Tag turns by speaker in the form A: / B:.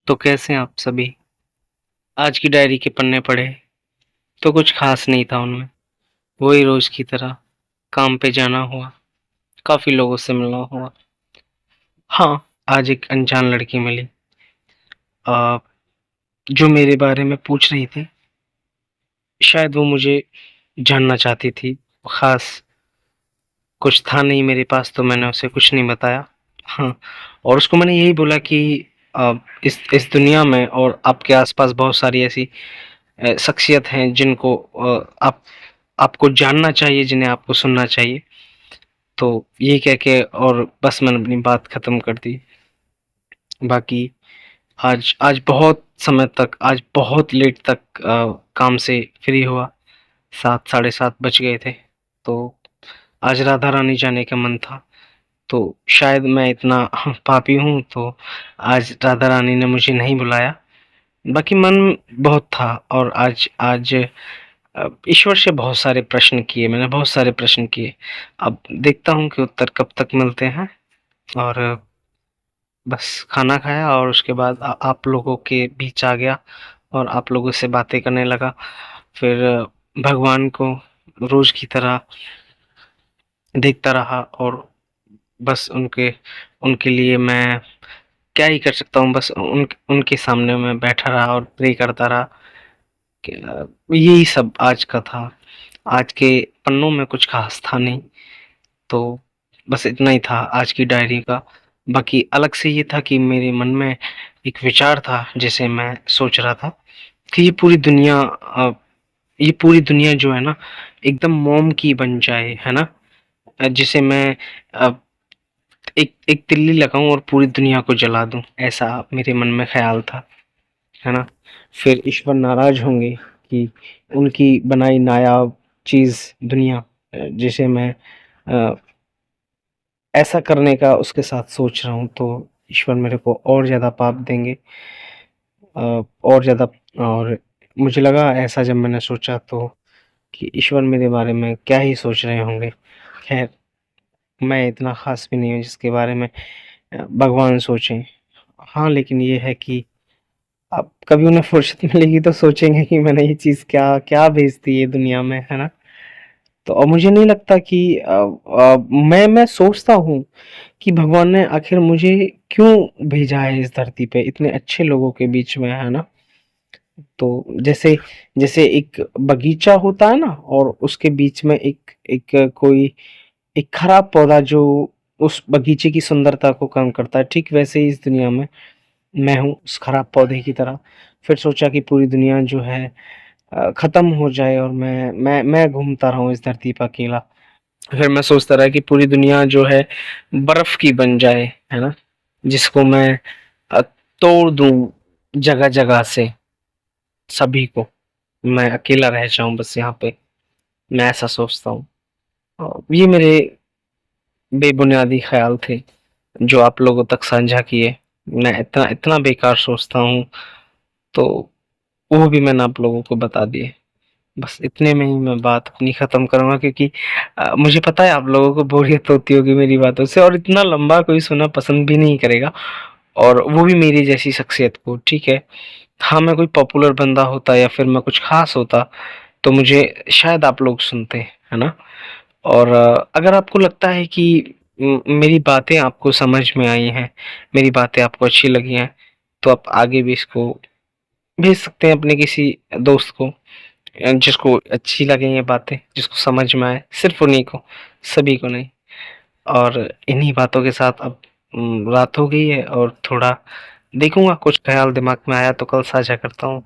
A: तो कैसे हैं आप सभी? आज की डायरी के पन्ने पढ़े तो कुछ खास नहीं था उनमें। वही रोज की तरह काम पे जाना हुआ, काफी लोगों से मिलना हुआ। हाँ, आज एक अनजान लड़की मिली अ, जो मेरे बारे में पूछ रही थी। शायद वो मुझे जानना चाहती थी। खास कुछ था नहीं मेरे पास तो मैंने उसे कुछ नहीं बताया। हाँ, और उसको मैंने यही बोला कि इस दुनिया में और आपके आसपास बहुत सारी ऐसी शख्सियत हैं जिनको आपको जानना चाहिए, जिन्हें आपको सुनना चाहिए। तो ये कह के और बस मैंने अपनी बात ख़त्म कर दी। बाकी आज आज बहुत समय तक, आज बहुत लेट तक काम से फ्री हुआ। 7 साढ़े 7 बज गए थे। तो आज राधा रानी जाने का मन था। तो शायद मैं इतना पापी हूँ तो आज राधा रानी ने मुझे नहीं बुलाया। बाकी मन बहुत था और आज आज ईश्वर से बहुत सारे प्रश्न किए मैंने, बहुत सारे प्रश्न किए। अब देखता हूँ कि उत्तर कब तक मिलते हैं। और बस खाना खाया और उसके बाद आप लोगों के बीच आ गया और आप लोगों से बातें करने लगा। फिर भगवान को रोज की तरह देखता रहा और बस उनके उनके लिए मैं क्या ही कर सकता हूँ। बस उनके सामने मैं बैठा रहा और प्रे करता रहा कि यही सब आज का था। आज के पन्नों में कुछ खास था नहीं। तो बस इतना ही था आज की डायरी का। बाकी अलग से ये था कि मेरे मन में एक विचार था जिसे मैं सोच रहा था कि ये पूरी दुनिया जो है ना एकदम मोम की बन जाए, है ना? जिसे मैं अ, एक एक तिल्ली लगाऊं और पूरी दुनिया को जला दूं, ऐसा मेरे मन में ख्याल था, है ना? फिर ईश्वर नाराज होंगे कि उनकी बनाई नायाब चीज दुनिया, जिसे मैं अ, ऐसा करने का उसके साथ सोच रहा हूँ, तो ईश्वर मेरे को और ज़्यादा पाप देंगे। और ज़्यादा। और मुझे लगा ऐसा जब मैंने सोचा तो कि ईश्वर मेरे बारे में क्या ही सोच रहे होंगे। खैर, मैं इतना ख़ास भी नहीं हूँ जिसके बारे में भगवान सोचें। हाँ, लेकिन ये है कि अब कभी उन्हें फुर्सत मिलेगी तो सोचेंगे कि मैंने ये चीज़ क्या क्या भेज दी ये दुनिया में, है ना? तो अब मुझे नहीं लगता कि मैं सोचता हूँ कि भगवान ने आखिर मुझे क्यों भेजा है इस धरती पे इतने अच्छे लोगों के बीच में, है ना? तो जैसे जैसे एक बगीचा होता है ना और उसके बीच में एक एक कोई एक खराब पौधा जो उस बगीचे की सुंदरता को कम करता है, ठीक वैसे ही इस दुनिया में मैं हूँ उस खराब पौधे की तरह। फिर सोचा कि पूरी दुनिया जो है खत्म हो जाए और मैं घूमता रहूं इस धरती पर अकेला। फिर मैं सोचता रहा कि पूरी दुनिया जो है बर्फ की बन जाए, है ना? जिसको मैं अ, तोड़ दूं जगह जगह से सभी को। मैं अकेला रह जाऊं बस यहाँ पे। मैं ऐसा सोचता हूँ। ये मेरे बेबुनियादी ख्याल थे जो आप लोगों तक साझा किए। मैं इतना इतना बेकार सोचता हूँ तो वो भी मैंने आप लोगों को बता दिए। बस इतने में ही मैं बात अपनी खत्म करूंगा क्योंकि मुझे पता है आप लोगों को बोरियत होती होगी मेरी बातों से और इतना लंबा कोई सुनना पसंद भी नहीं करेगा। और वो भी मेरी जैसी शख्सियत को, ठीक है? हाँ, मैं कोई पॉपुलर बंदा होता या फिर मैं कुछ खास होता तो मुझे शायद आप लोग सुनते, है ना? और अगर आपको लगता है कि मेरी बातें आपको समझ में आई हैं, मेरी बातें आपको अच्छी लगी हैं, तो आप आगे भी इसको भेज सकते हैं अपने किसी दोस्त को, जिसको अच्छी लगे ये बातें, जिसको समझ में आए, सिर्फ उन्हीं को, सभी को नहीं। और इन्हीं बातों के साथ अब रात हो गई है और थोड़ा देखूंगा, कुछ ख्याल दिमाग में आया तो कल साझा करता हूँ।